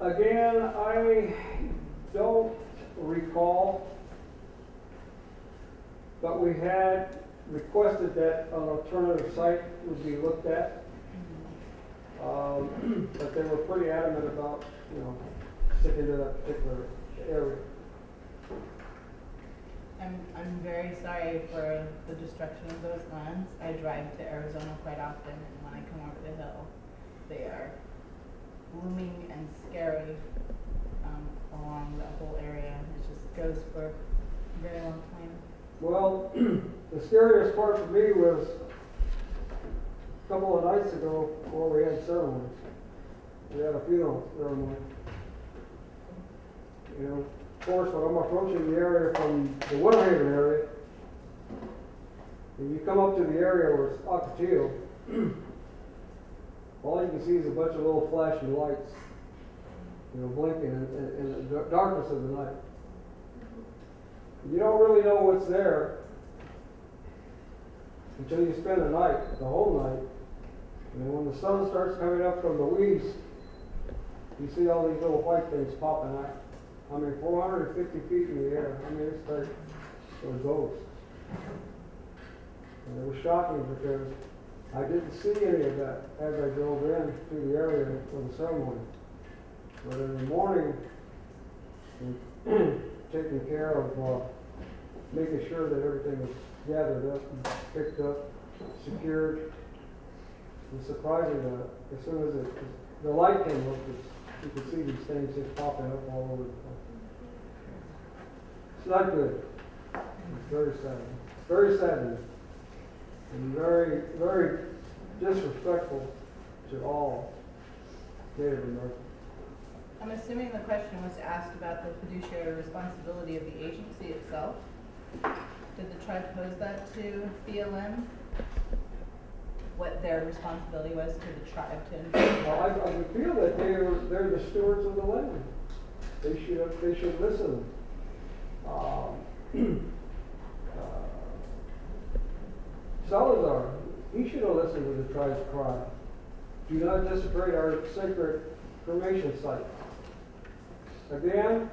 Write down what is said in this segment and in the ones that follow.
Again, I don't recall, but we had requested that an alternative site would be looked at. But they were pretty adamant about, sticking to that particular area. I'm very sorry for the destruction of those lands. I drive to Arizona quite often, and when I come over the hill, they are blooming and scary along the whole area. It just goes for a very long time. Well, the scariest part for me was a couple of nights ago before we had ceremonies. We had a funeral ceremony. Of course, when I'm approaching the area from the Winterhaven area, and you come up to the area where it's Ocotillo, all you can see is a bunch of little flashing lights, blinking in the darkness of the night. You don't really know what's there until you spend the night, the whole night. And when the sun starts coming up from the east, you see all these little white things popping out. 450 feet in the air. It's like a ghost. And it was shocking because I didn't see any of that as I drove in through the area for the ceremony. But in the morning, taking care of making sure that everything was gathered up and picked up, secured. It was surprising that as soon as the light came up, you could see these things just popping up all over the place. It's not good. It's very sad. It's very sad and very, very disrespectful to all Native Americans. I'm assuming the question was asked about the fiduciary responsibility of the agency itself. Did the tribe pose that to BLM? What their responsibility was to the tribe to Well, I would feel that they're the stewards of the land. They should listen. Salazar, he should have listened to the tribe's cry. Do not desecrate our sacred cremation site. Again,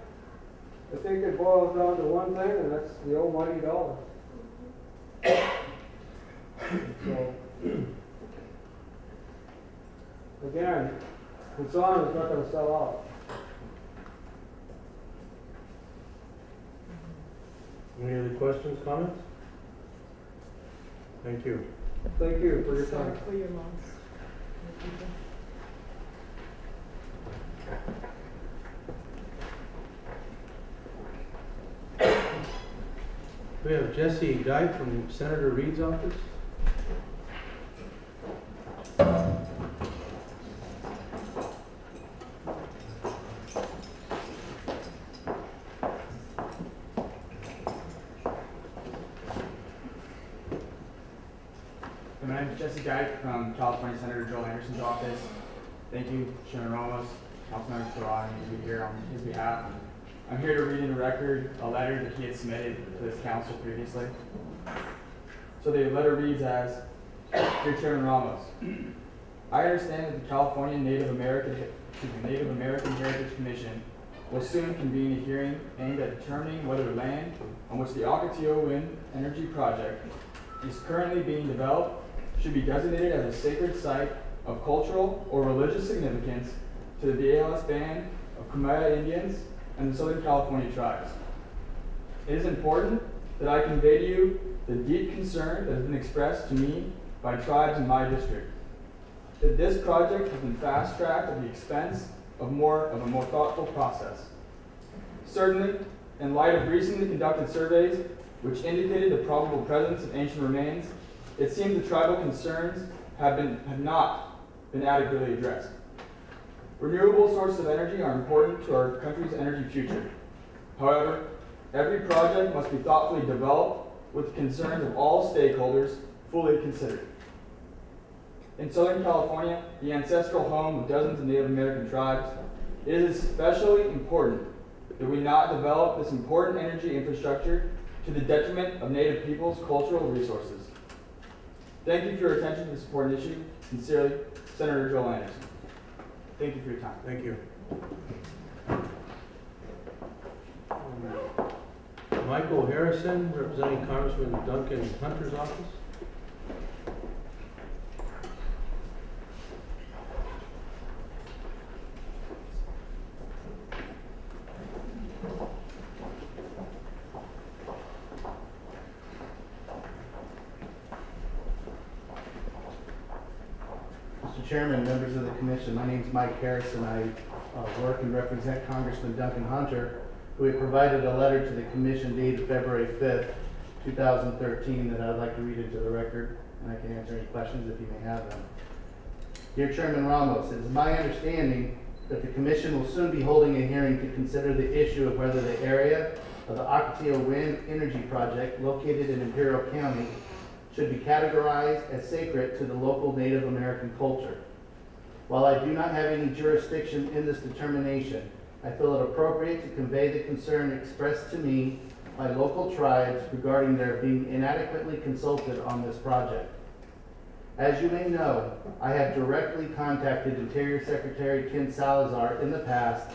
I think it boils down to one thing, and that's the almighty dollar. So, again, Kusan is not going to sell out. Any other questions, comments? Thank you. Thank you for your time. Sorry for your loss. We have Jesse Guy from Senator Reed's office. My name is Jesse Guy from California Senator Joel Anderson's office. Thank you, Chairman Ramos, Councilmember Ferran, to be here on his behalf. I'm here to read into record a letter that he had submitted to this council previously. So the letter reads as, Dear Chairman Ramos, I understand that the California Native American Heritage Commission will soon convene a hearing aimed at determining whether land on which the Ocotillo Wind Energy Project is currently being developed should be designated as a sacred site of cultural or religious significance to the ALS Band of Kumeyaay Indians and the Southern California tribes. It is important that I convey to you the deep concern that has been expressed to me by tribes in my district, that this project has been fast-tracked at the expense of a more thoughtful process. Certainly, in light of recently conducted surveys which indicated the probable presence of ancient remains, it seems the tribal concerns have not been adequately addressed. Renewable sources of energy are important to our country's energy future. However, every project must be thoughtfully developed with concerns of all stakeholders fully considered. In Southern California, the ancestral home of dozens of Native American tribes, it is especially important that we not develop this important energy infrastructure to the detriment of Native people's cultural resources. Thank you for your attention to this important issue. Sincerely, Senator Joel Anderson. Thank you for your time. Thank you. Michael Harrison, representing Congressman Duncan Hunter's office. Mr. Chairman, members of the commission, my name is Mike Harrison. I work and represent Congressman Duncan Hunter, who had provided a letter to the commission dated February 5th, 2013 that I'd like to read into the record, and I can answer any questions if you may have them. Dear Chairman Ramos, it is my understanding that the commission will soon be holding a hearing to consider the issue of whether the area of the Ocotillo Wind Energy Project located in Imperial County should be categorized as sacred to the local Native American culture. While I do not have any jurisdiction in this determination, I feel it appropriate to convey the concern expressed to me by local tribes regarding their being inadequately consulted on this project. As you may know, I have directly contacted Interior Secretary Ken Salazar in the past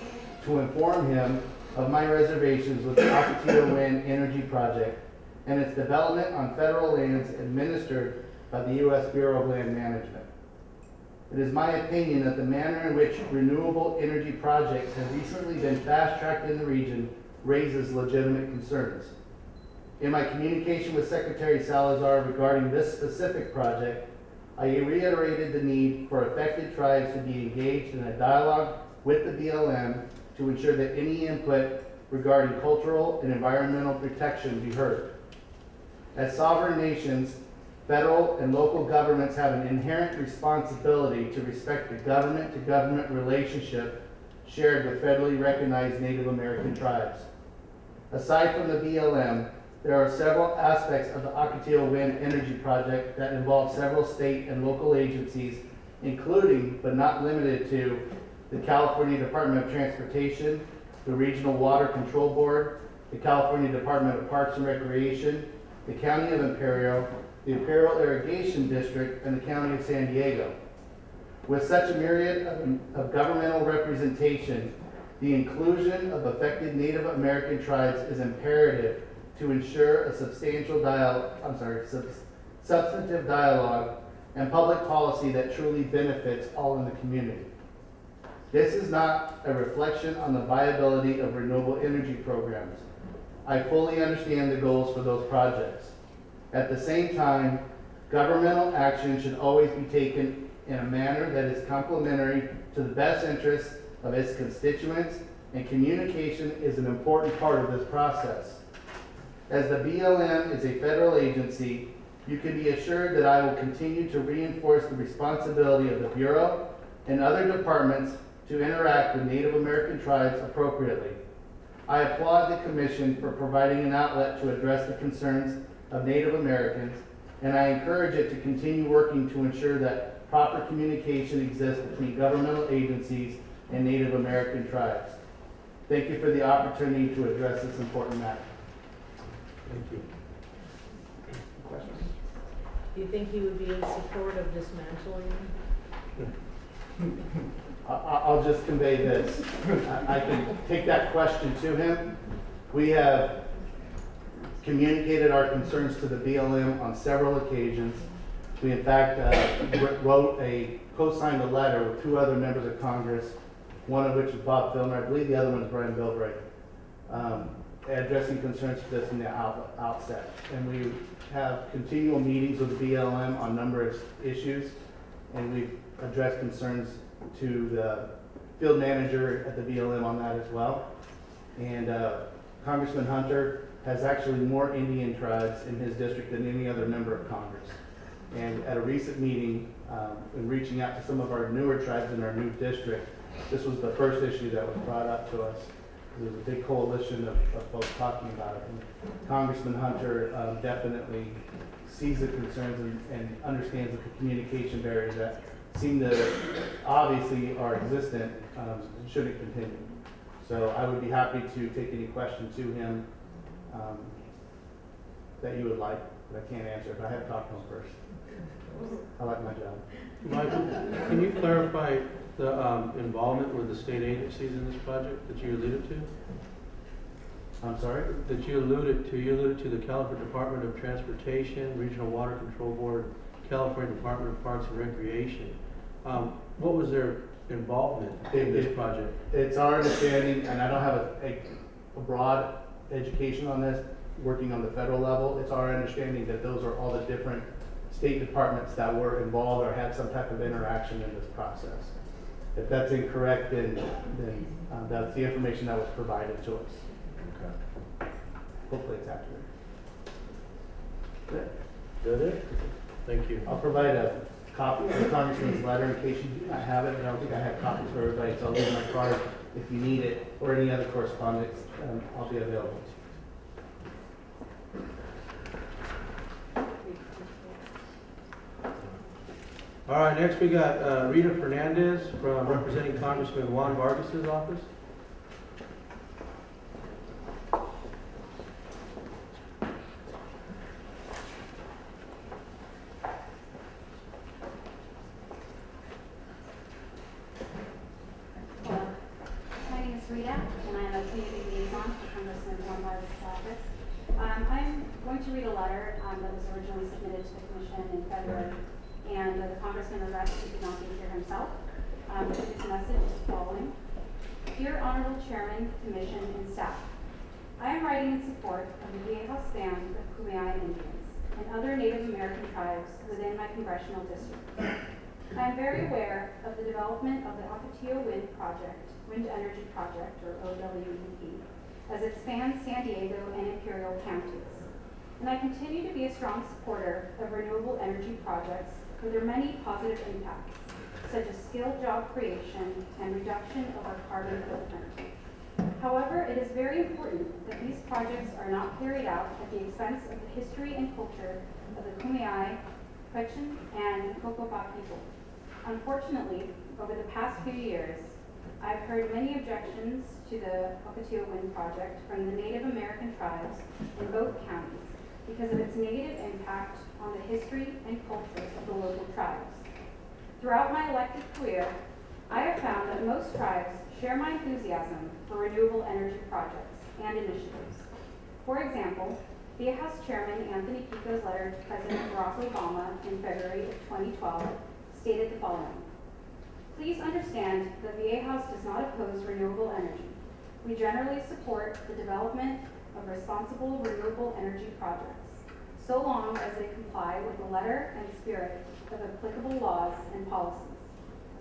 to inform him of my reservations with the Ocotillo Wind Energy Project and its development on federal lands administered by the U.S. Bureau of Land Management. It is my opinion that the manner in which renewable energy projects have recently been fast-tracked in the region raises legitimate concerns. In my communication with Secretary Salazar regarding this specific project, I reiterated the need for affected tribes to be engaged in a dialogue with the BLM to ensure that any input regarding cultural and environmental protection be heard. As sovereign nations, federal and local governments have an inherent responsibility to respect the government-to-government relationship shared with federally recognized Native American tribes. Aside from the BLM, there are several aspects of the Ocotillo Wind Energy Project that involve several state and local agencies, including, but not limited to, the California Department of Transportation, the Regional Water Control Board, the California Department of Parks and Recreation, the County of Imperial, the Imperial Irrigation District, and the County of San Diego. With such a myriad of governmental representation, the inclusion of affected Native American tribes is imperative to ensure a substantial substantive dialogue and public policy that truly benefits all in the community. This is not a reflection on the viability of renewable energy programs. I fully understand the goals for those projects. At the same time, governmental action should always be taken in a manner that is complementary to the best interests of its constituents, and communication is an important part of this process. As the BLM is a federal agency, you can be assured that I will continue to reinforce the responsibility of the Bureau and other departments to interact with Native American tribes appropriately. I applaud the Commission for providing an outlet to address the concerns of Native Americans, and I encourage it to continue working to ensure that proper communication exists between governmental agencies and Native American tribes. Thank you for the opportunity to address this important matter. Thank you. Questions? Do you think he would be in support of dismantling? I'll just convey this. I can take that question to him. We have communicated our concerns to the BLM on several occasions. We in fact co-signed a letter with two other members of Congress, one of which is Bob Filner, I believe the other one is Brian Bilbray, addressing concerns to this in the outset. And we have continual meetings with the BLM on a number of issues, and we've addressed concerns to the field manager at the BLM on that as well. And Congressman Hunter has actually more Indian tribes in his district than any other member of Congress. And at a recent meeting, in reaching out to some of our newer tribes in our new district, this was the first issue that was brought up to us. There was a big coalition of folks talking about it. And Congressman Hunter definitely sees the concerns and understands that the communication barriers that seem to obviously are existent shouldn't continue. So I would be happy to take any question to him that you would like, but I can't answer, but I have to talk to him first. I like my job. Michael, can you clarify the involvement with the state agencies in this project that you alluded to? I'm sorry? That you alluded to the California Department of Transportation, Regional Water Control Board, California Department of Parks and Recreation. What was their involvement in this project? It's our understanding, and I don't have a broad education on this, working on the federal level, it's our understanding that those are all the different state departments that were involved or had some type of interaction in this process. If that's incorrect, then that's the information that was provided to us. Okay. Hopefully it's accurate. Good. Is that it? Thank you. I'll provide a copy of the Congressman's letter in case you do not have it. I don't think I have copies for everybody, so I'll leave my card if you need it, or any other correspondence. I'll be available. All right, next we got Rita Fernandez from representing Congressman Juan Vargas's office. Hello, my name is Rita, and I am a community liaison for Congressman Juan Vargas's office. I'm going to read a letter that was originally submitted to the Commission in February, and the Congressman regrets he could not be here himself. His message is the following. Dear Honorable Chairman, Commission, and staff, I am writing in support of the Viejas Band of Kumeyaay Indians and other Native American tribes within my congressional district. I am very aware of the development of the Ocotillo Wind Energy Project, or OWEP, as it spans San Diego and Imperial counties. And I continue to be a strong supporter of renewable energy projects for their many positive impacts, such as skilled job creation and reduction of our carbon footprint. However, it is very important that these projects are not carried out at the expense of the history and culture of the Kumeyaay, Quechan, and Kokopah people. Unfortunately, over the past few years, I've heard many objections to the Ocotillo Wind Project from the Native American tribes in both counties because of its negative impact on the history and culture of the local tribes. Throughout my elected career, I have found that most tribes share my enthusiasm for renewable energy projects and initiatives. For example, Viejas Chairman Anthony Pico's letter to President Barack Obama in February of 2012 stated the following. Please understand that Viejas does not oppose renewable energy. We generally support the development of responsible renewable energy projects, so long as they comply with the letter and spirit of applicable laws and policies,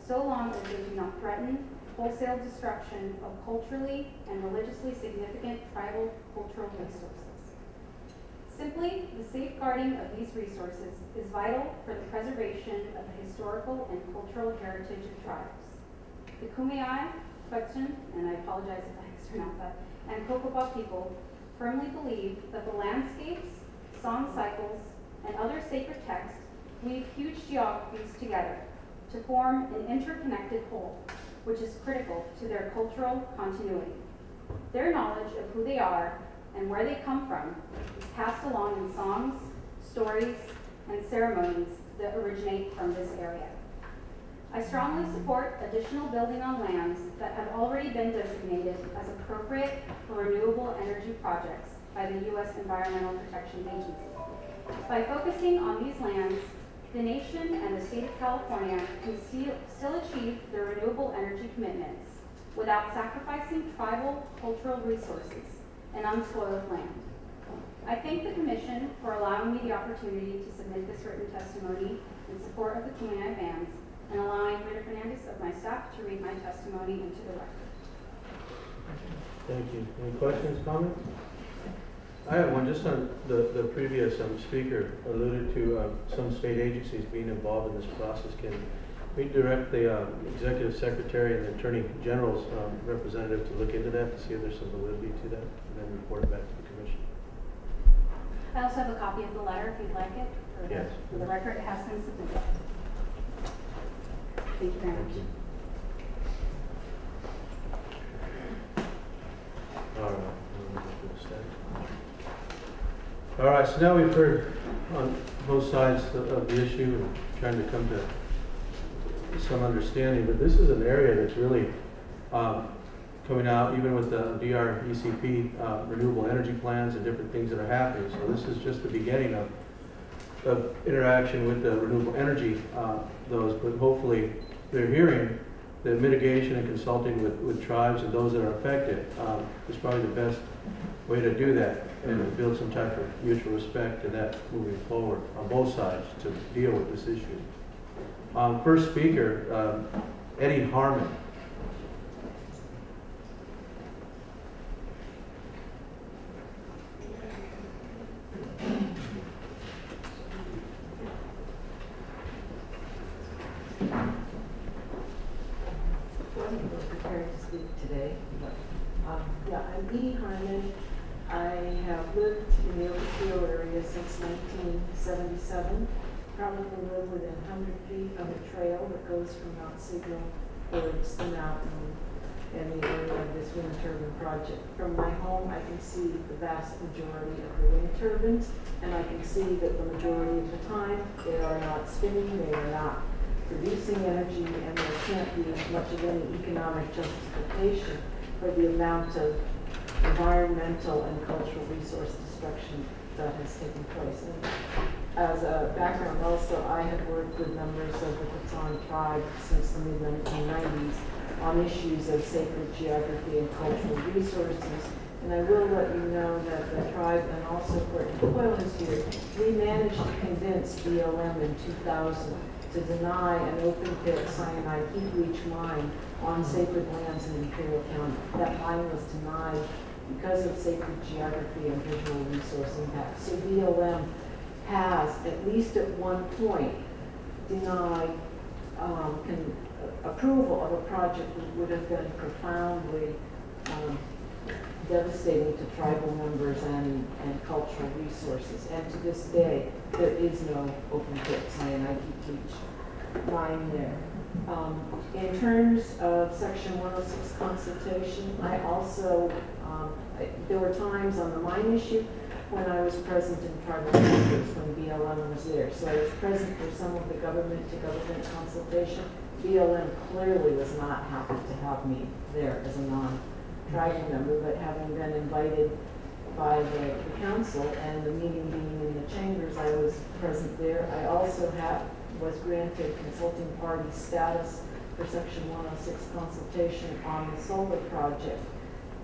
so long as they do not threaten wholesale destruction of culturally and religiously significant tribal cultural resources. Simply, the safeguarding of these resources is vital for the preservation of the historical and cultural heritage of tribes. The Kumeyaay, Quechan, and I apologize if I mispronounce that, and Kokopah people firmly believe that the landscapes, song cycles, and other sacred texts weave huge geographies together to form an interconnected whole, which is critical to their cultural continuity. Their knowledge of who they are and where they come from is passed along in songs, stories, and ceremonies that originate from this area. I strongly support additional building on lands that have already been designated as appropriate for renewable energy projects by the U.S. Environmental Protection Agency. By focusing on these lands, the nation and the state of California can still achieve their renewable energy commitments without sacrificing tribal cultural resources and unspoiled land. I thank the Commission for allowing me the opportunity to submit this written testimony in support of the Kumeyaay bands and allowing Rita Fernandez of my staff to read my testimony into the record. Thank you. Any questions, comments? I have one. Just on the previous speaker alluded to some state agencies being involved in this process. Can we direct the Executive Secretary and the Attorney General's representative to look into that to see if there's some validity to that and then report it back to the Commission? I also have a copy of the letter if you'd like it. Yes. For the record, it has been submitted. Thank you very much. Thank you. All right. All right, so now we've heard on both sides of the issue and trying to come to some understanding, but this is an area that's really coming out, even with the DRECP renewable energy plans and different things that are happening. So this is just the beginning of interaction with the renewable energy, but hopefully they're hearing the mitigation and consulting with tribes and those that are affected is probably the best way to do that and to build some type of mutual respect to that moving forward on both sides to deal with this issue. First speaker, Eddie Harmon. Wasn't really prepared to speak today, but yeah, I'm Edie Harmon. I have lived in the Ocotillo area since 1977. Probably live within 100 feet of a trail that goes from Mount Signal towards the mountain and the area of this wind turbine project. From my home, I can see the vast majority of the wind turbines, and I can see that the majority of the time they are not spinning, they are not producing energy, and there can't be much of any economic justification for the amount of environmental and cultural resource destruction that has taken place. And as a background also, I have worked with members of the Pathan tribe since the mid-1990s on issues of sacred geography and cultural resources. And I will let you know that the tribe, and also Courtney Coyle is here, we managed to convince BLM in 2000 to deny an open pit cyanide heap leach mine on sacred lands in Imperial County. That mine was denied because of sacred geography and visual resource impact. So BLM has, at least at one point, denied approval of a project that would have been profoundly devastating to tribal members and cultural resources. And to this day, there is no open pit cyanide heap leach mine there. In terms of Section 106 consultation, I also, there were times on the mine issue when I was present in tribal chambers when BLM was there. So I was present for some of the government-to-government consultation. BLM clearly was not happy to have me there as a non-tribal member, but having been invited by the council and the meeting being in the chambers, I was present there. I also was granted consulting party status for Section 106 consultation on the solar project.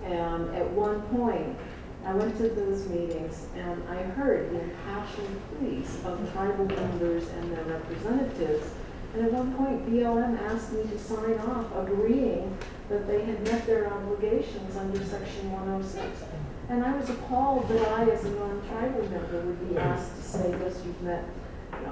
And at one point, I went to those meetings and I heard the impassioned pleas of tribal members and their representatives. And at one point, BLM asked me to sign off agreeing that they had met their obligations under Section 106. And I was appalled that I, as a non-tribal member, would be asked to say, yes, you've met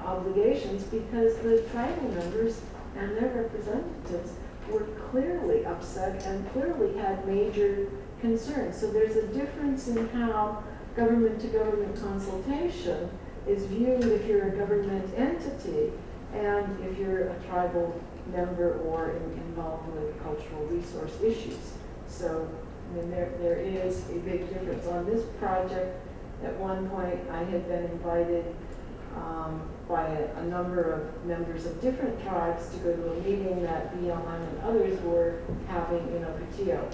obligations, because the tribal members and their representatives were clearly upset and clearly had major concerns. So there's a difference in how government-to-government consultation is viewed if you're a government entity and if you're a tribal member or involved with cultural resource issues. So, I mean, there is a big difference. On this project, at one point, I had been invited by a number of members of different tribes to go to a meeting that BLM and others were having in Ocotillo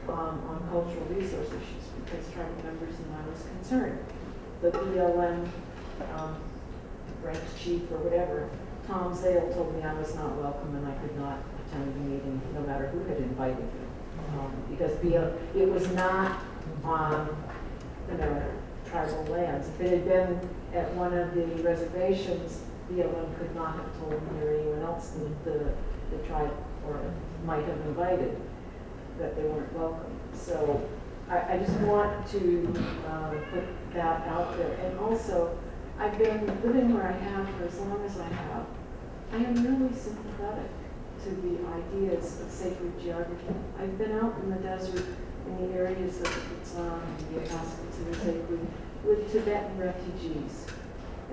on cultural resource issues, because tribal members and I was concerned. The BLM branch chief or whatever, Tom Zale, told me I was not welcome and I could not attend the meeting no matter who had invited me, because it was not on tribal lands. If it had been at one of the reservations, BLM could not have told me or anyone else that the tribe or might have invited that they weren't welcome. So I just want to put that out there. And also, I've been living where I have for as long as I have. I am really sympathetic to the ideas of sacred geography. I've been out in the desert in the areas of the Pathan and the Alaska to the sacred with Tibetan refugees.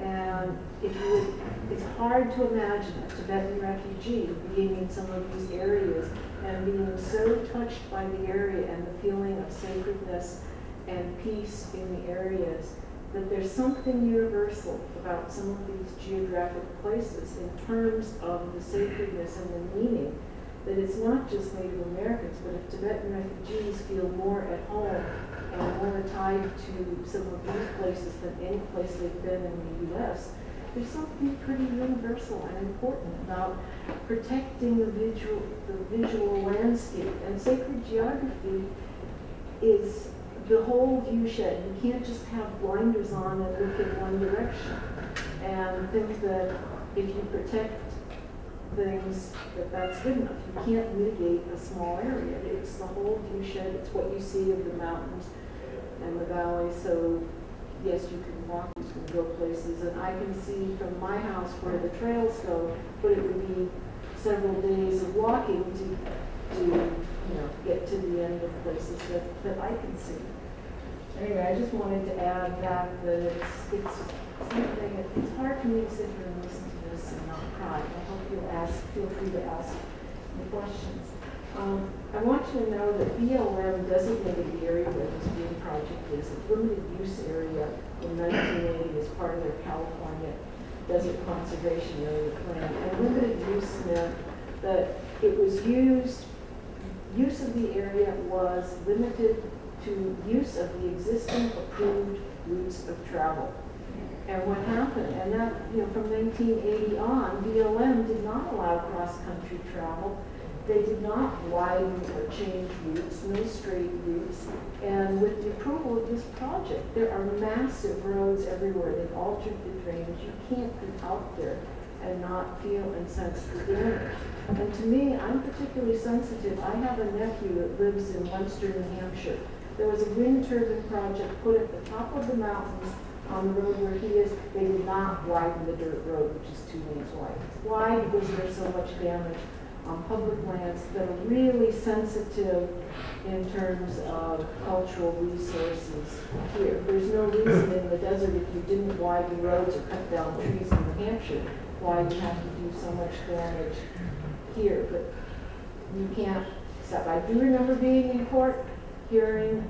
And it's hard to imagine a Tibetan refugee being in some of these areas and being so touched by the area and the feeling of sacredness and peace in the areas that there's something universal about some of these geographic places in terms of the sacredness and the meaning, that it's not just Native Americans, but if Tibetan refugees feel more at home and more tied to some of these places than any place they've been in the U.S., there's something pretty universal and important about protecting the visual landscape. And sacred geography is the whole viewshed. You can't just have blinders on and look in one direction and think that if you protect things that's good enough. You can't mitigate a small area. It's the whole viewshed. It's what you see of the mountains and the valley. So yes, you can walk, you can go places, and I can see from my house where the trails go, but it would be several days of walking to get to the end of places that I can see. Anyway, I just wanted to add that it's something, it's hard for me to sit here and listen to this and not cry. I hope you'll feel free to ask me questions. I want you to know that BLM designated the area where this green project is a limited use area in 1980 as part of their California Desert Conservation Area Plan. And limited use meant that it was use of the area was limited to use of the existing approved routes of travel. And what happened, and that, from 1980 on, BLM did not allow cross-country travel. They did not widen or change routes, no straight routes. And with the approval of this project, there are massive roads everywhere. They've altered the drainage. You can't be out there and not feel and sense the damage. And to me, I'm particularly sensitive. I have a nephew that lives in Webster, New Hampshire. There was a wind turbine project put at the top of the mountains on the road where he is. They did not widen the dirt road, which is 2 lanes wide. Why? Because there's so much damage on public lands that are really sensitive in terms of cultural resources here. There's no reason in the desert, if you didn't widen roads or cut down trees in New Hampshire, why you have to do so much damage here. But you can't stop. I do remember being in court hearing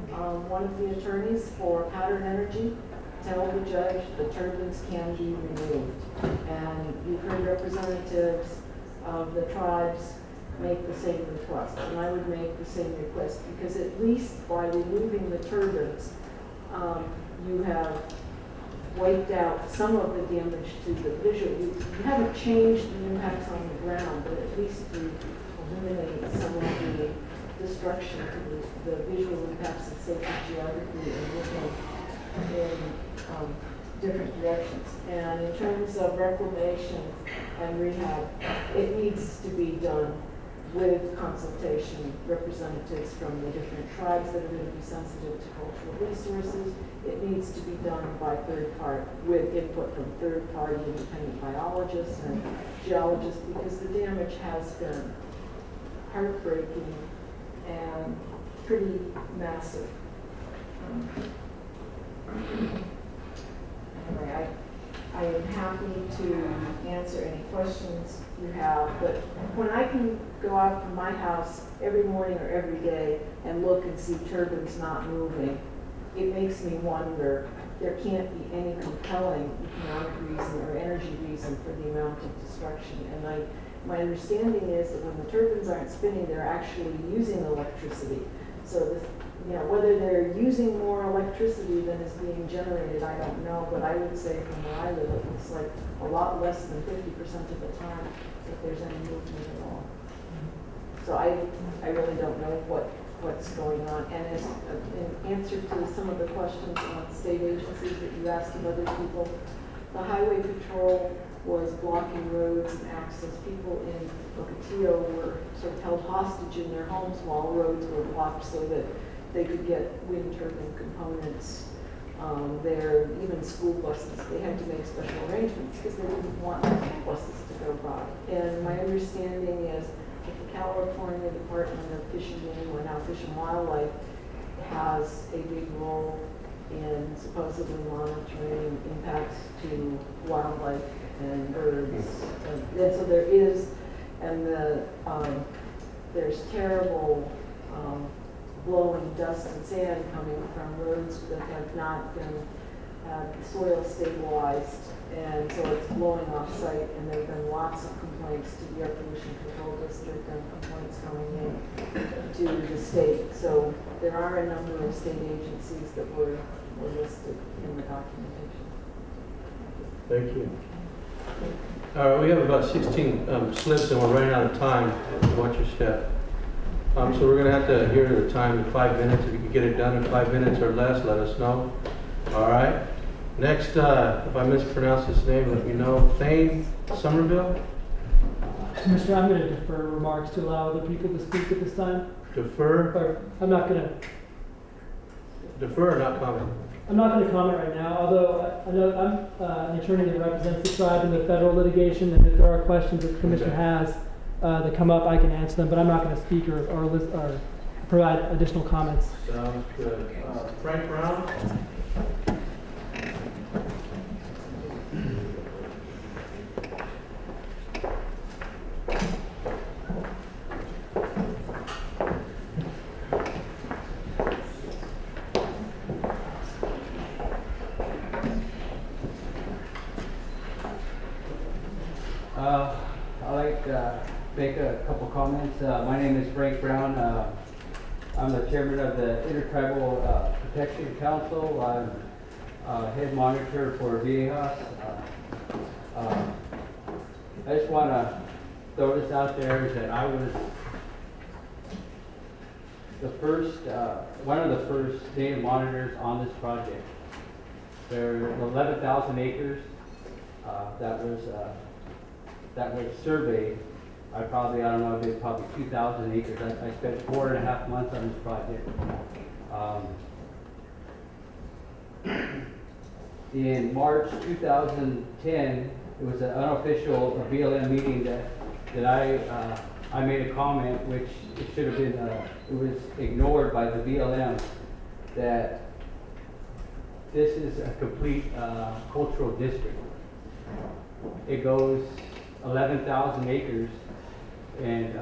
one of the attorneys for Pattern Energy tell the judge the turbines can be removed. And you've heard representatives of the tribes make the same request, and I would make the same request, because at least by removing the turbines, you have wiped out some of the damage to the visual. You haven't changed the impacts on the ground, but at least you eliminate some of the destruction to the visual impacts of sacred geography and looking in different directions. And in terms of reclamation and rehab, it needs to be done with consultation, representatives from the different tribes that are going to be sensitive to cultural resources. It needs to be done by third party, with input from third party independent biologists and geologists, because the damage has been heartbreaking and pretty massive. Anyway, I am happy to answer any questions you have, but when I can go out from my house every morning or every day and look and see turbines not moving, it makes me wonder, there can't be any compelling economic reason or energy reason for the amount of destruction. And my understanding is that when the turbines aren't spinning, they're actually using electricity. So this, whether they're using more electricity than is being generated, I don't know, but I would say from where I live, it looks like a lot less than 50% of the time if there's any movement at all. So I really don't know what's going on. And as in answer to some of the questions on state agencies that you asked of other people, the highway patrol was blocking roads and access. People in Ocotillo were sort of held hostage in their homes while roads were blocked so that they could get wind turbine components there, even school buses. They had to make special arrangements because they didn't want buses to go by. And my understanding is that the California Department of Fish and Game, or now Fish and Wildlife, has a big role in supposedly monitoring impacts to wildlife and birds. And so there is, and there's terrible blowing dust and sand coming from roads that have not been had the soil stabilized, and so it's blowing off site, and there have been lots of complaints to the Air Pollution Control District and complaints coming in to the state. So there are a number of state agencies that were listed in the documentation. Thank you. All right, we have about 16 slips and we're running out of time. Watch your step. So we're going to have to adhere to the time in 5 minutes. If you can get it done in 5 minutes or less, let us know. All right. Next, if I mispronounce his name, let me know. Thane Somerville? Commissioner, I'm going to defer remarks to allow other people to speak at this time. Defer? Or I'm not going to. Defer or not comment? I'm not going to comment right now, although I know I'm an attorney that represents the tribe in the federal litigation, and if there are questions that the commission has that come up, I can answer them, but I'm not going to speak or provide additional comments. Sounds good. Frank Brown? I'd like to make a couple comments. My name is Frank Brown. I'm the chairman of the Intertribal Protection Council. I'm head monitor for Viejas. I just want to throw this out there that I was the first, one of the first data monitors on this project. There are 11,000 acres that was surveyed. I don't know, it's probably 2,000 acres. I spent 4.5 months on this project. In March 2010, it was an unofficial BLM meeting that I made a comment, which it should have been, it was ignored by the BLM, that this is a complete cultural district. It goes 11,000 acres, and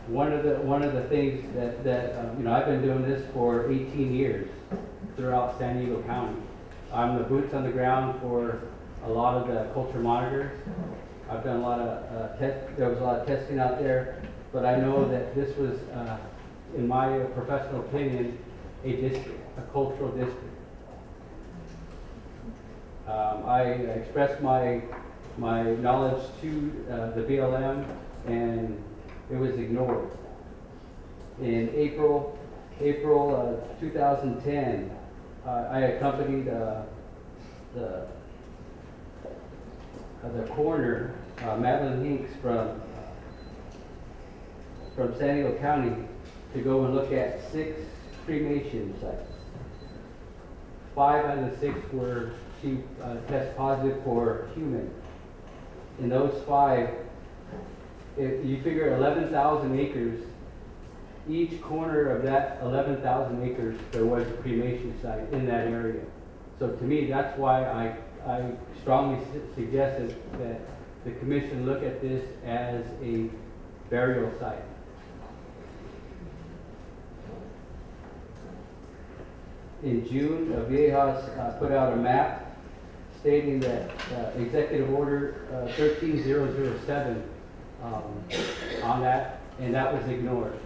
one of the things that you know, I've been doing this for 18 years throughout San Diego County. I'm the boots on the ground for a lot of the culture monitors. I've done a lot of there was a lot of testing out there, but I know that this was, in my professional opinion, a district, a cultural district. I expressed my knowledge to the BLM, and it was ignored. In April 2010, I accompanied the coroner, Madeline Hinks, from San Diego County to go and look at 6 cremation sites. 5 out of the 6 were she test positive for human. In those 5, if you figure 11,000 acres, each corner of that 11,000 acres, there was a cremation site in that area. So to me, that's why I strongly suggested that the commission look at this as a burial site. In June, Viejas put out a map stating that Executive Order 13007 on that, and that was ignored.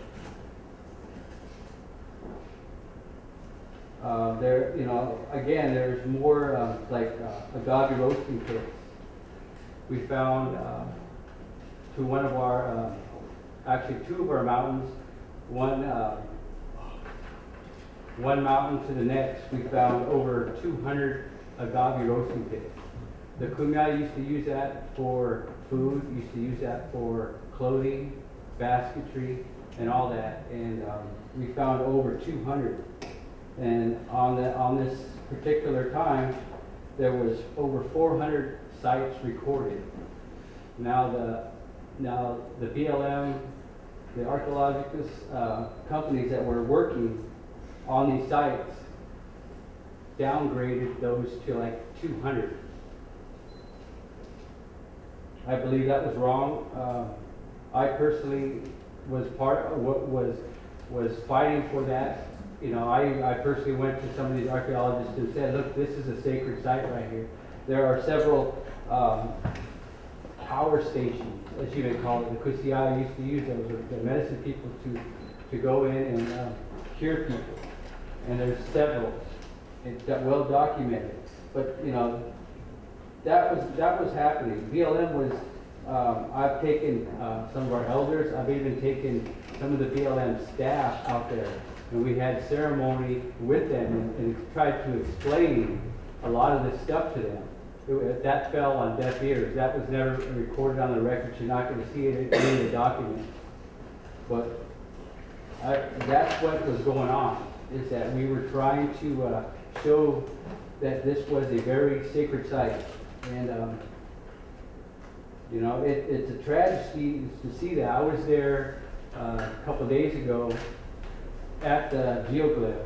There, you know, again, there's more like agave roasting pits. We found to one of our, actually 2 of our mountains, one mountain to the next, we found over 200 agave roasting pits. The Kumeyaay used to use that for food, used to use that for clothing, basketry, and all that. And we found over 200. And on this particular time, there was over 400 sites recorded. Now the BLM, the archaeological companies that were working on these sites downgraded those to like 200. I believe that was wrong. I personally was part of what was fighting for that you know, I personally went to some of these archaeologists and said, look, this is a sacred site right here. There are several power stations, as you may call it. The Kusiya used to use those, the medicine people, to go in and cure people. And there's several. It's well documented. But you know, that was happening. BLM was. I've taken some of our elders. I've even taken some of the BLM staff out there, and we had ceremony with them and tried to explain a lot of this stuff to them. That fell on deaf ears. That was never recorded on the records. You're not going to see it in the document. But that's what was going on, is that we were trying to show that this was a very sacred site. And, you know, it's a tragedy to see that. I was there a couple of days ago at the geoglyph,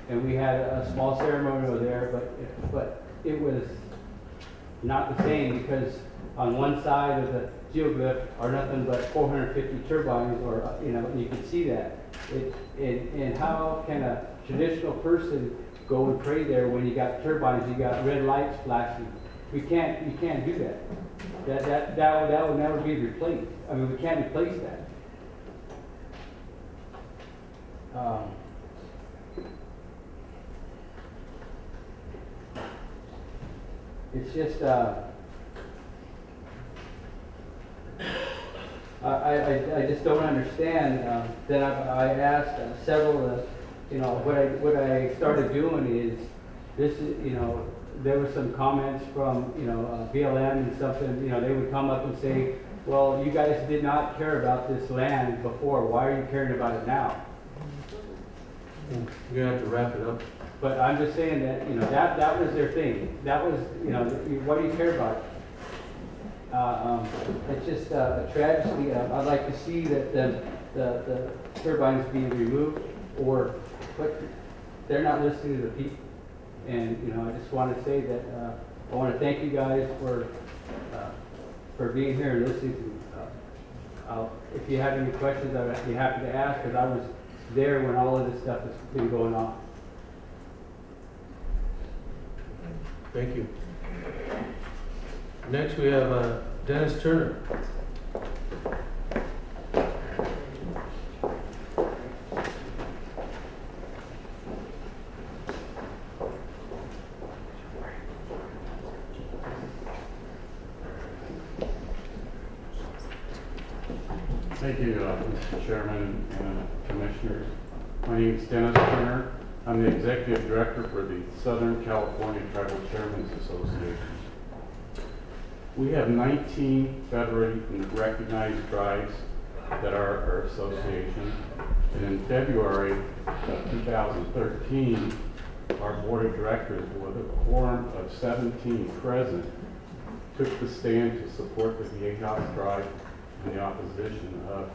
and we had a small ceremony over there, but it was not the same, because on one side of the geoglyph are nothing but 450 turbines, or you know, you can see that. And how can a traditional person go and pray there when you got turbines, you got red lights flashing? You can't do that. That will never be replaced. I mean, we can't replace that. It's just, I just don't understand. Then I asked several, you know, what I started doing is, this is, you know, there were some comments from, you know, BLM and something, you know, they would come up and say, well, you guys did not care about this land before. Why are you caring about it now? You're gonna have to wrap it up. But I'm just saying that, you know, that was their thing. That was, you know, what do you care about? It's just a tragedy. I'd like to see that the turbines being removed, but they're not listening to the people. And, you know, I just want to say that I want to thank you guys for being here and listening to me. If you have any questions, I'd be happy to ask, because I was there when all of this stuff has been going on. Thank you. Next we have Dennis Turner. Thank you, Mr. Chairman and Commissioners. My name is Dennis Turner. I'm the Executive Director for the Southern California Tribal Chairmen's Association. We have 19 federally recognized tribes that are our association. And in February of 2013, our Board of Directors, with a quorum of 17 present, took the stand to support the Viejas tribe in the opposition of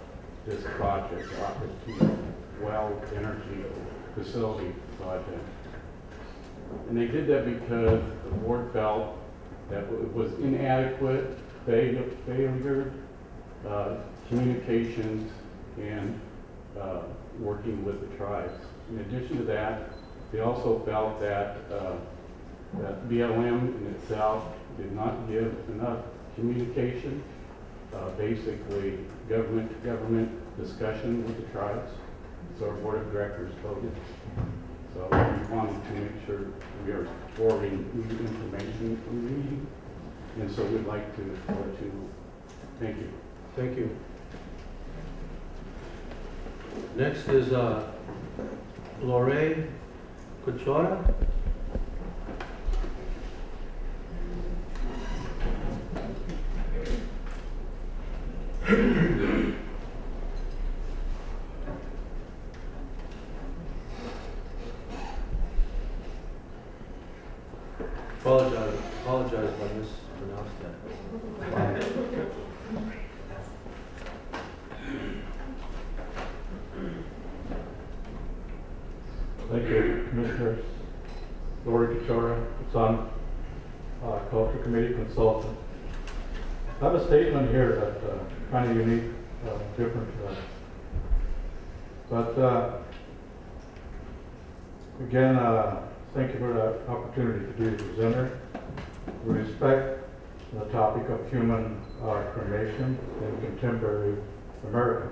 this project, the well energy facility project. And they did that because the board felt that it was inadequate, failure, communications, and working with the tribes. In addition to that, they also felt that that BLM in itself did not give enough communication, basically government discussion with the tribes. So our board of directors voted. So we wanted to make sure we are forwarding new information from the meeting. And so we'd like to let you know. Thank you. Thank you. Next is Lore Cuchora. Apologize if I mispronounced that. Thank you, Commissioners. Lori Kachora, Sun Culture Committee Consultant. I have a statement here that's kind of unique, different. But Again, thank you for the opportunity to be a presenter. We respect the topic of human cremation in contemporary America.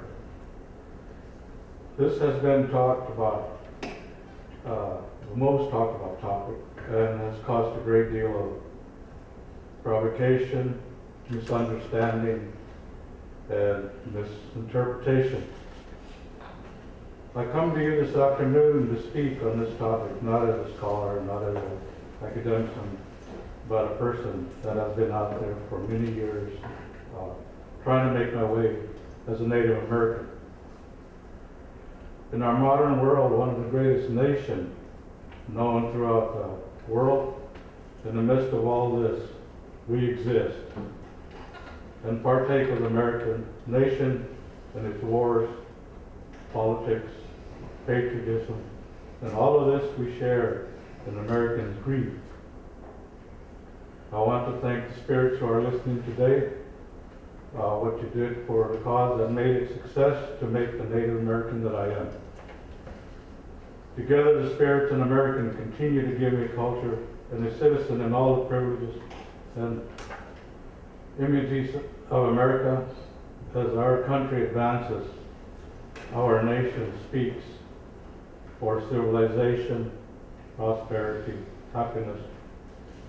This has been talked about, the most talked about topic, and has caused a great deal of provocation, misunderstanding, and misinterpretation. I come to you this afternoon to speak on this topic, not as a scholar, not as an academic, but a person that has been out there for many years, trying to make my way as a Native American. In our modern world, one of the greatest nations known throughout the world, in the midst of all this, we exist and partake of the American nation and its wars, politics, patriotism, and all of this we share in American grief. I want to thank the spirits who are listening today, what you did for the cause that made it success to make the Native American that I am. Together, the spirits in America continue to give me culture and a citizen in all the privileges and immunities of America as our country advances. Our nation speaks for civilization, prosperity, happiness,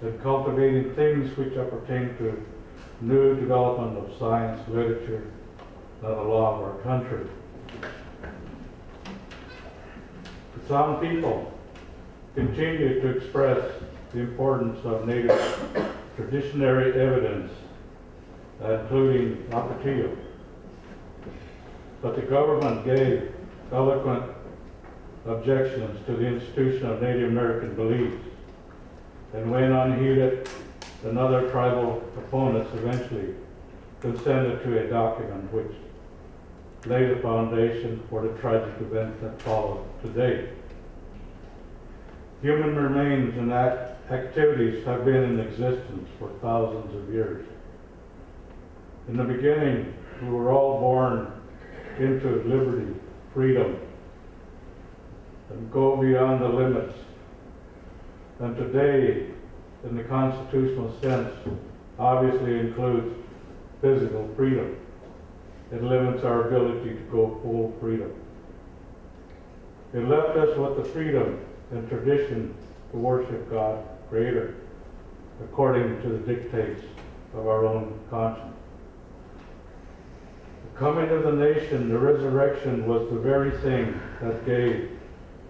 and cultivating things which appertain to new development of science, literature, and the law of our country. Some people continue to express the importance of Native traditionary evidence, including Apatio. But the government gave eloquent objections to the institution of Native American beliefs, and when unheeded, and other tribal opponents eventually consented to a document which laid the foundation for the tragic events that followed today. Human remains and activities have been in existence for thousands of years. In the beginning, we were all born into liberty, freedom, and go beyond the limits. And today, in the constitutional sense, obviously includes physical freedom. It limits our ability to go full freedom. It left us with the freedom and tradition to worship God, Creator, according to the dictates of our own conscience. The coming of the nation, the resurrection, was the very thing that gave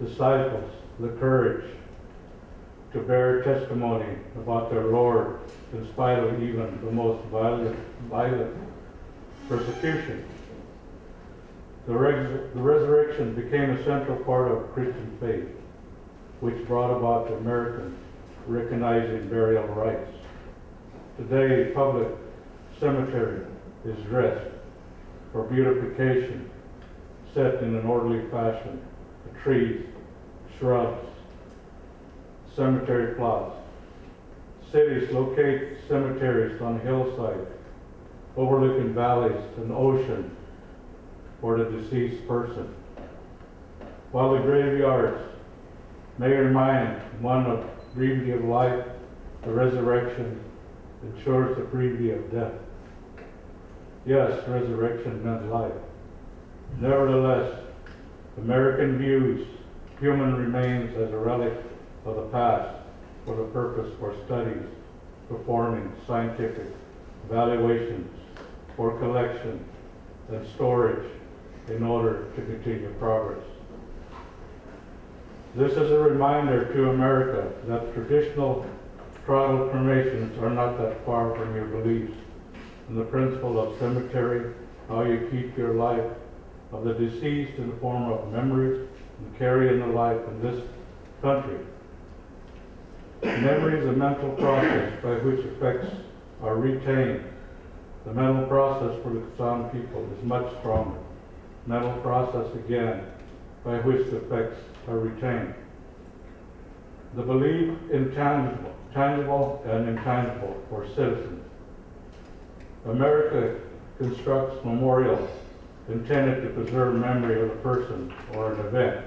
disciples the courage to bear testimony about their Lord in spite of even the most violent persecution. The resurrection became a central part of Christian faith, which brought about the Americans recognizing burial rights. Today, public cemetery is dressed for beautification, set in an orderly fashion, the trees, shrubs, cemetery plots. Cities locate cemeteries on hillsides, overlooking valleys and ocean for the deceased person, while the graveyards may remind one of brevity of life. The resurrection ensures the brevity of death. Yes, resurrection meant life. Nevertheless, American views human remains as a relic of the past for the purpose for studies, performing scientific evaluations, for collection and storage in order to continue progress. This is a reminder to America that traditional tribal cremations are not that far from your beliefs, and the principle of cemetery, how you keep your life of the deceased in the form of memories and carry in the life in this country. Memory is a mental process by which effects are retained. The mental process for the Kasam people is much stronger. Mental process, again, by which the effects are retained. The belief in tangible and intangible for citizens. America constructs memorials intended to preserve memory of a person or an event.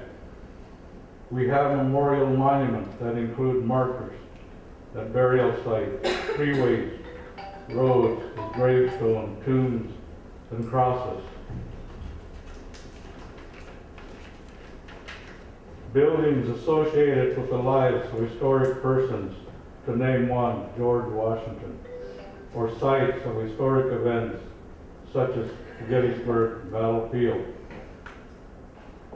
We have memorial monuments that include markers at burial sites, freeways, roads, gravestones, tombs, and crosses. Buildings associated with the lives of historic persons, to name one, George Washington, or sites of historic events such as Gettysburg Battlefield.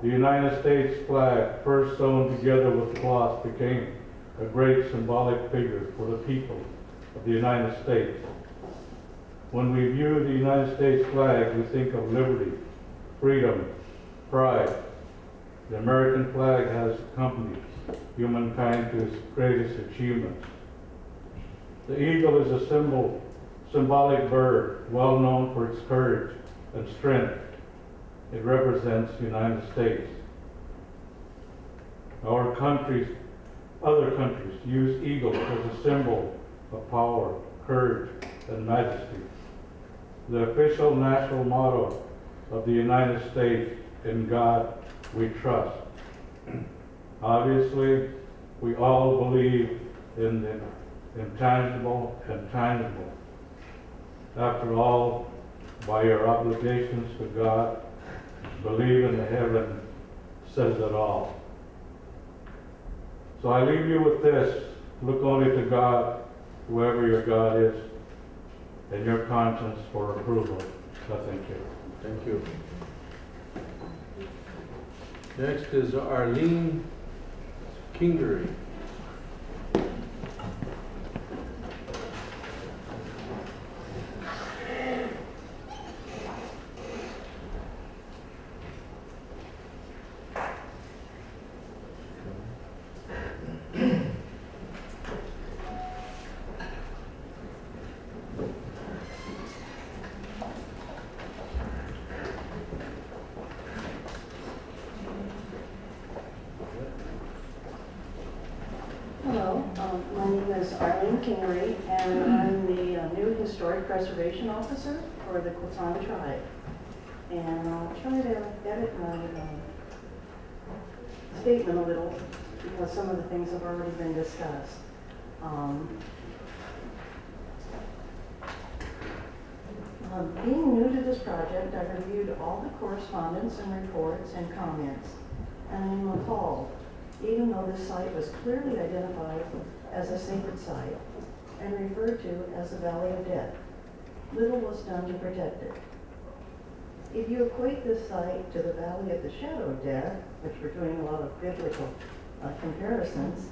The United States flag, first sewn together with cloth, became a great symbolic figure for the people of the United States. When we view the United States flag, we think of liberty, freedom, pride. The American flag has accompanied humankind to its greatest achievements. The eagle is a symbolic bird, well known for its courage and strength. It represents the United States. Other countries use eagles as a symbol of power, courage, and majesty. The official national motto of the United States, "In God we trust." Obviously, we all believe in the intangible and tangible. After all, by your obligations to God, believe in the heaven says it all. So I leave you with this: look only to God, whoever your God is, and your conscience for approval. So thank you. Thank you. Next is Arlene Kingery. Hello, my name is Arlene Kingery, and I'm the new Historic Preservation Officer for the Quechan Tribe. And I'll try to edit my statement a little because some of the things have already been discussed. Being new to this project, I've reviewed all the correspondence and reports and comments, and I'm appalled. Even though this site was clearly identified as a sacred site and referred to as the Valley of Death, little was done to protect it. If you equate this site to the Valley of the Shadow of Death, which we're doing a lot of biblical comparisons,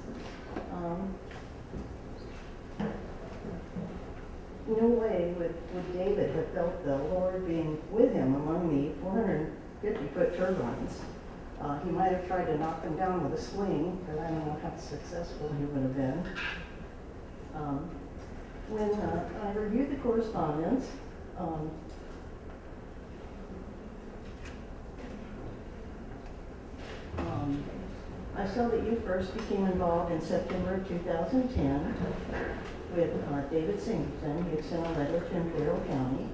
no way would David have felt the Lord being with him among the 450-foot turbines. He might have tried to knock them down with a sling, but I don't know how successful he would have been. When I reviewed the correspondence, I saw that you first became involved in September of 2010 with David Singleton. You had sent a letter to Imperial County.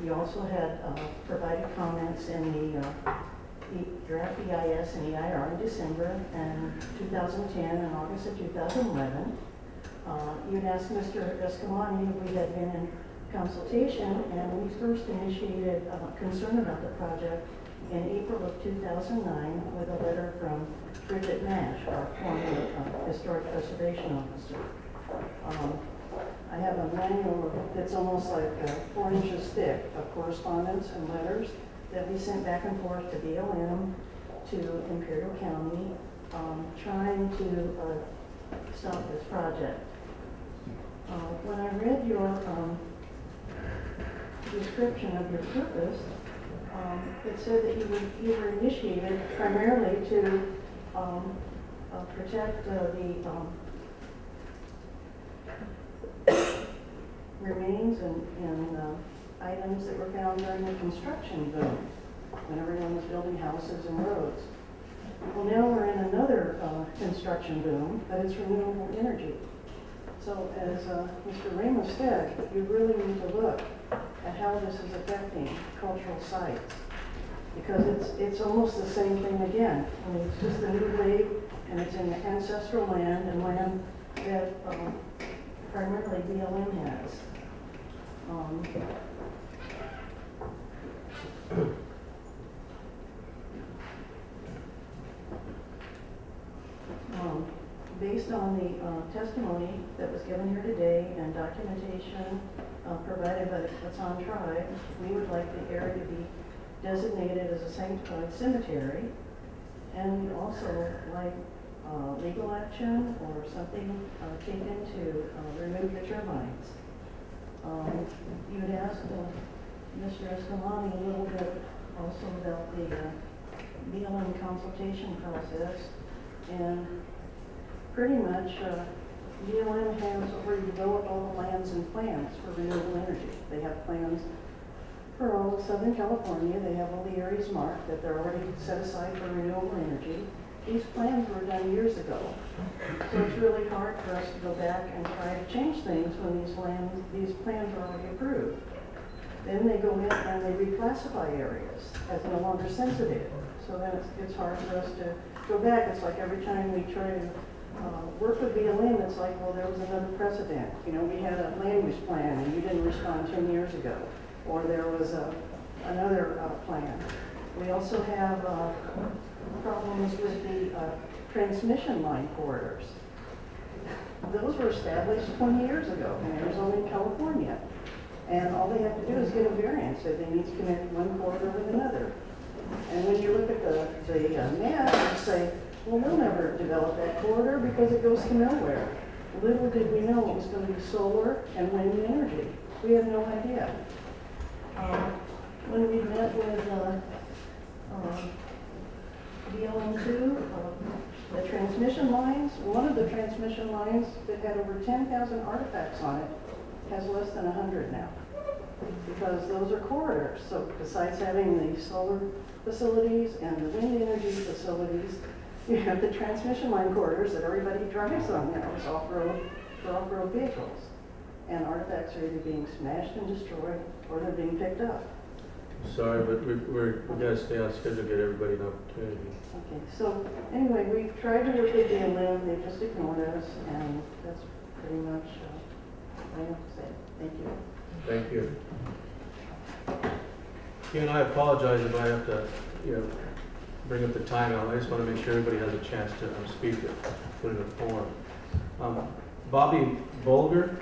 You also had provided comments in the draft EIS and EIR in December and 2010 and August of 2011. You had asked Mr. Escamani if we had been in consultation, and we first initiated concern about the project in April of 2009 with a letter from Bridget Nash, our former Historic Preservation Officer. I have a manual that's almost like 4 inches thick of correspondence and letters that we sent back and forth to BLM, to Imperial County, trying to stop this project. When I read your description of your purpose, it said that you were initiated primarily to protect the remains and items that were found during the construction boom, when everyone was building houses and roads. Well, now we're in another construction boom, but it's renewable energy. So as Mr. Ramos said, you really need to look at how this is affecting cultural sites. because it's almost the same thing again. I mean, it's just a new lake, and it's in ancestral land and land that primarily BLM has. Based on the testimony that was given here today and documentation provided by the Quechan tribe, we would like the area to be designated as a sanctified cemetery, and we'd also like legal action or something taken to remove the turbines. You had asked Mr. Escalani a little bit also about the BLM consultation process, and pretty much BLM has already developed all the plans and plans for renewable energy. They have plans for all of Southern California. They have all the areas marked that they're already set aside for renewable energy. These plans were done years ago. So it's really hard for us to go back and try to change things when these plans are already approved. Then they go in and they reclassify areas as no longer sensitive. So then it's hard for us to go back. It's like every time we try to work with BLM, it's like, well, there was another precedent. You know, we had a land use plan and you didn't respond 10 years ago. Or there was another plan. We also have problems with the transmission line corridors. Those were established 20 years ago in Arizona and California. And all they have to do is get a variance if they need to connect one corridor with another. And when you look at the map, you say, well, we'll never develop that corridor because it goes to nowhere. Little did we know it was going to be solar and wind energy. We had no idea. When we met with BLM2, the transmission lines, one of the transmission lines that had over 10,000 artifacts on it has less than 100 now, because those are corridors. So besides having the solar facilities and the wind energy facilities, you have the transmission line corridors that everybody drives on now as off-road for off-road vehicles. And artifacts are either being smashed and destroyed or they're being picked up. Sorry, but we gotta stay on schedule to get everybody an opportunity. Okay, so anyway, we've tried to work with BLM, they just ignored us, and that's pretty much all I have to say. Thank you. Thank you. And I apologize if I have to, bring up the timeout. I just want to make sure everybody has a chance to speak it, put it in a form. Bobby Bolger.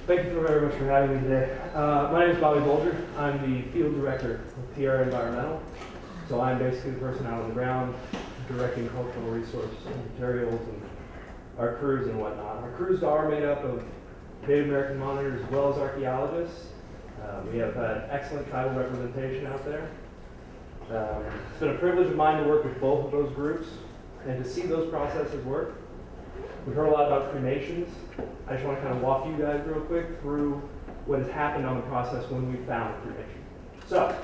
Thank you very much for having me today. My name is Bobby Bolger. I'm the field director of PR Environmental. So I'm basically the person out on the ground directing cultural resource materials and our crews and whatnot. Our crews are made up of Native American monitors as well as archaeologists. We have had excellent tribal representation out there. It's been a privilege of mine to work with both of those groups and to see those processes work. We've heard a lot about cremations. I just want to kind of walk you guys real quick through what has happened on the process when we found a cremation. So,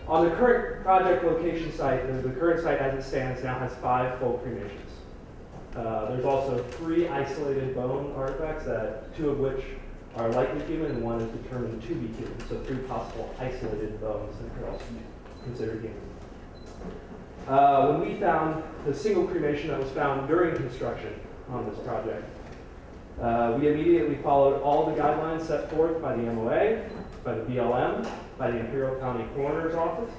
on the current project location site, the current site as it stands now has 5 full cremations. There's also 3 isolated bone artifacts, 2 of which are likely human and 1 is determined to be human. So 3 possible isolated bones that could also be considered human. When we found the single cremation that was found during construction on this project, we immediately followed all the guidelines set forth by the MOA, by the BLM, by the Imperial County Coroner's Office.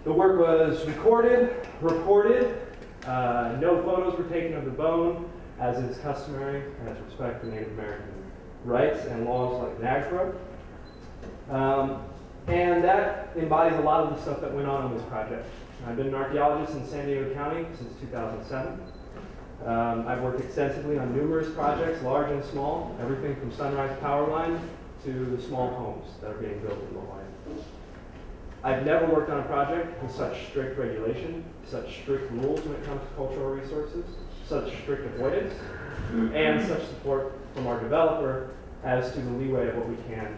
The work was recorded, reported. No photos were taken of the bone, as is customary as respect to Native American rights and laws like NAGPRA. And that embodies a lot of the stuff that went on this project. I've been an archaeologist in San Diego County since 2007. I've worked extensively on numerous projects, large and small, everything from sunrise power line to the small homes that are being built in Hawaii. I've never worked on a project with such strict regulation, such strict rules when it comes to cultural resources, such strict avoidance, and such support from our developer as to the leeway of what we can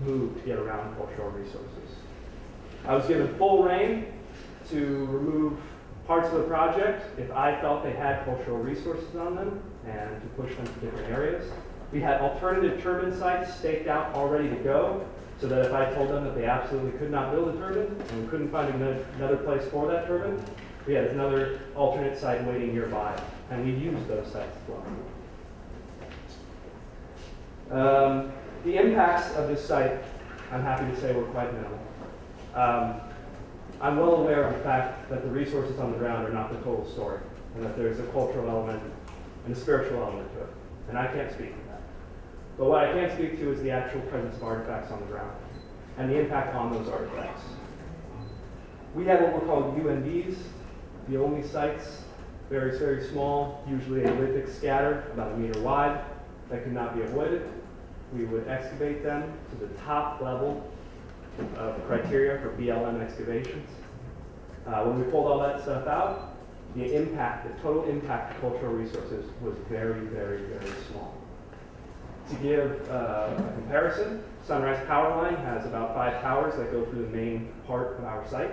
move to get around cultural resources. I was given full reign to remove Parts of the project, if I felt they had cultural resources on them, and to push them to different areas. We had alternative turbine sites staked out all ready to go, so that if I told them that they absolutely could not build a turbine, and we couldn't find another place for that turbine, we had another alternate site waiting nearby, and we used those sites as well. The impacts of this site, I'm happy to say, were quite minimal. I'm well aware of the fact that the resources on the ground are not the total story, and that there's a cultural element and a spiritual element to it, and I can't speak to that. But what I can speak to is the actual presence of artifacts on the ground, and the impact on those artifacts. We had what were called UNDs, the only sites, very, very small, usually a lithic scatter, about 1 meter wide, that could not be avoided. We would excavate them to the top level of criteria for BLM excavations. When we pulled all that stuff out, the impact, the total impact to cultural resources was very, very, very small. To give a comparison, Sunrise Power Line has about 5 towers that go through the main part of our site.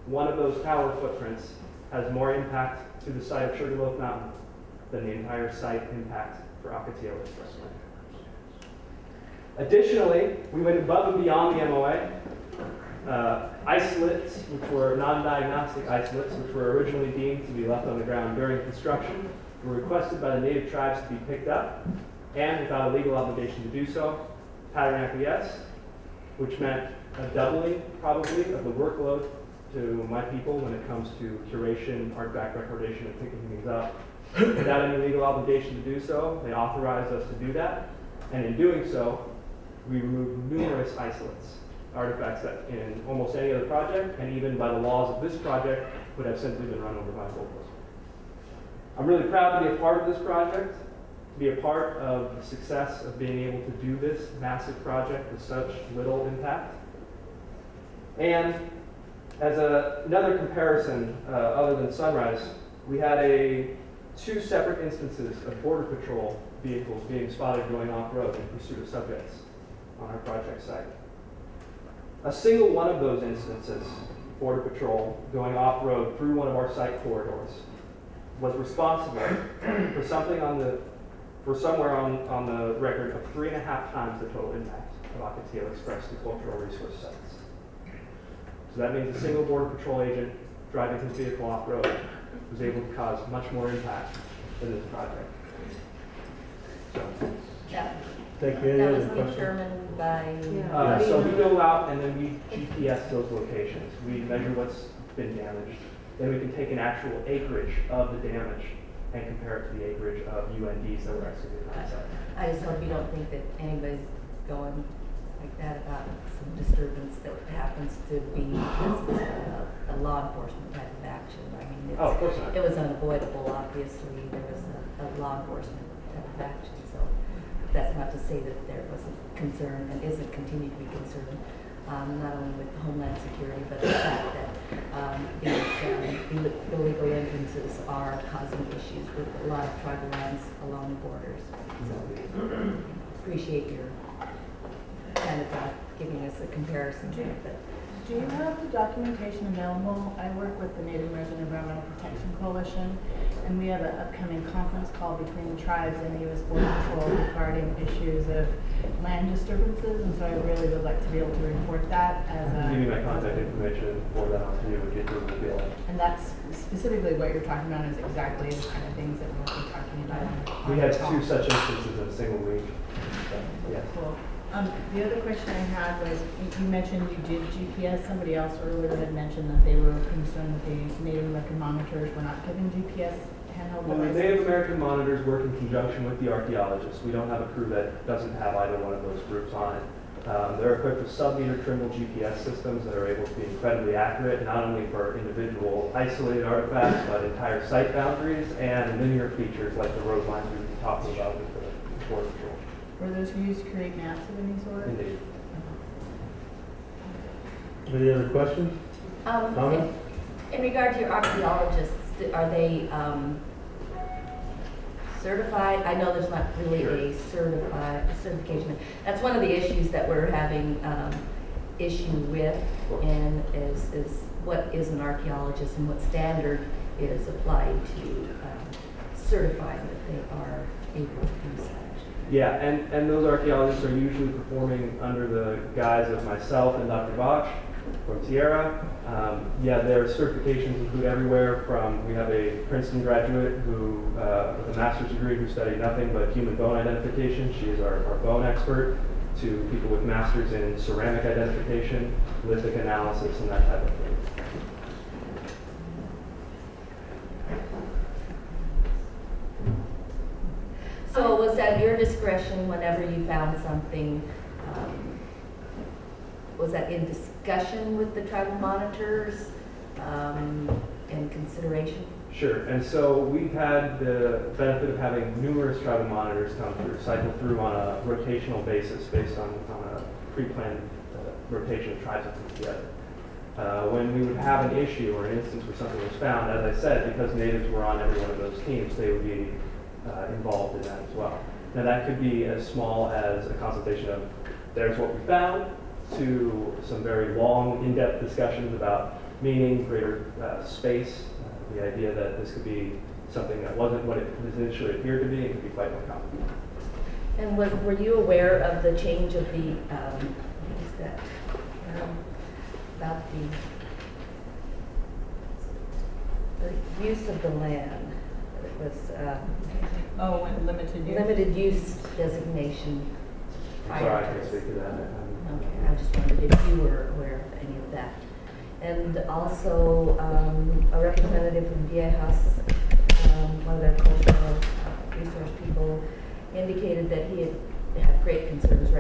One of those tower footprints has more impact to the site of Sugarloaf Mountain than the entire site impact for Ocotillo Expressway. Additionally, we went above and beyond the MOA. Isolates, which were non-diagnostic isolates, which were originally deemed to be left on the ground during construction, were requested by the native tribes to be picked up, and without a legal obligation to do so, pattern acquiesced, which meant a doubling, probably, of the workload to my people when it comes to curation, artifact recordation, and picking things up. Without any legal obligation to do so, they authorized us to do that, and in doing so, we removed numerous isolates, artifacts that in almost any other project, and even by the laws of this project, would have simply been run over by a bulldozer. I'm really proud to be a part of this project, to be a part of the success of being able to do this massive project with such little impact. And as another comparison, other than Sunrise, we had 2 separate instances of Border Patrol vehicles being spotted going off-road in pursuit of subjects on our project site. A single one of those instances, Border Patrol going off-road through one of our site corridors, was responsible for something somewhere on the record of 3.5 times the total impact of Ocotillo Express to cultural resource sites. So that means a single Border Patrol agent driving his vehicle off-road was able to cause much more impact than this project. So, Yeah. Thank you. Any That other was questions? determined by. So we go out and then we GPS those locations. We measure what's been damaged. Then we can take an actual acreage of the damage and compare it to the acreage of UNDs that were excavated on site. I just hope you don't think that anybody's going like that about some disturbance that happens to be because it's a law enforcement type of action. I mean, Oh, of course not. it was unavoidable, obviously. There was a law enforcement type of action. So that's not to say that there wasn't concern and isn't continued to be concerned, not only with Homeland Security, but the fact that these illegal entrances are causing issues with a lot of tribal lands along the borders. So appreciate your kind of giving us a comparison there. But Do you have the documentation available? I work with the Native American Environmental Protection Coalition, and we have an upcoming conference call between the tribes and the U.S. Border Patrol regarding issues of land disturbances, and so I really would like to be able to report that as a... Give me my contact information for that on to you and get your bill. And that's specifically what you're talking about is exactly the kind of things that we'll be talking about. We had 2 such instances in a single week. So, yeah. Cool. The other question I had was, you mentioned you did GPS. Somebody else earlier had mentioned that they were concerned that the Native American monitors were not giving GPS handheld Well, the devices. Native American monitors work in conjunction with the archaeologists. We don't have a crew that doesn't have either one of those groups on it. They're equipped with sub-meter Trimble GPS systems that are able to be incredibly accurate, not only for individual isolated artifacts, but entire site boundaries and linear features like the road lines we've been talking about with the Border Patrol. Were those used to create maps of any sort? Indeed. Any other questions? Comments? In regard to your archaeologists, are they certified? I know there's not really a certification. That's one of the issues that we're having issue with, and is what is an archaeologist and what standard is applied to certify that they are able to do such. Yeah, and those archaeologists are usually performing under the guise of myself and Dr. Bach from Tierra. Yeah, their certifications include everywhere from, we have a Princeton graduate who, with a master's degree, who studied nothing but human bone identification. She is our bone expert, to people with masters in ceramic identification, lithic analysis, and that type of thing. So was at your discretion whenever you found something, was that in discussion with the tribal monitors and consideration? Sure, and so we've had the benefit of having numerous tribal monitors come through, cycle through on a rotational basis based on a pre-planned rotation of tribes that come together. When we would have an issue or an instance where something was found, as I said, because natives were on every one of those teams, they would be involved in that as well. Now that could be as small as a consultation of, there's what we found, to some very long, in-depth discussions about meaning, greater space, the idea that this could be something that wasn't what it initially appeared to be, and could be quite more complicated. And were you aware of the change of the, what is that, about the use of the land? It was Oh, and limited use. limited use designation. I'm sorry, I can't speak to that. Okay, I just wondered if you were aware of any of that. And also, a representative from Viejas, one of their cultural resource people, indicated that he had great concerns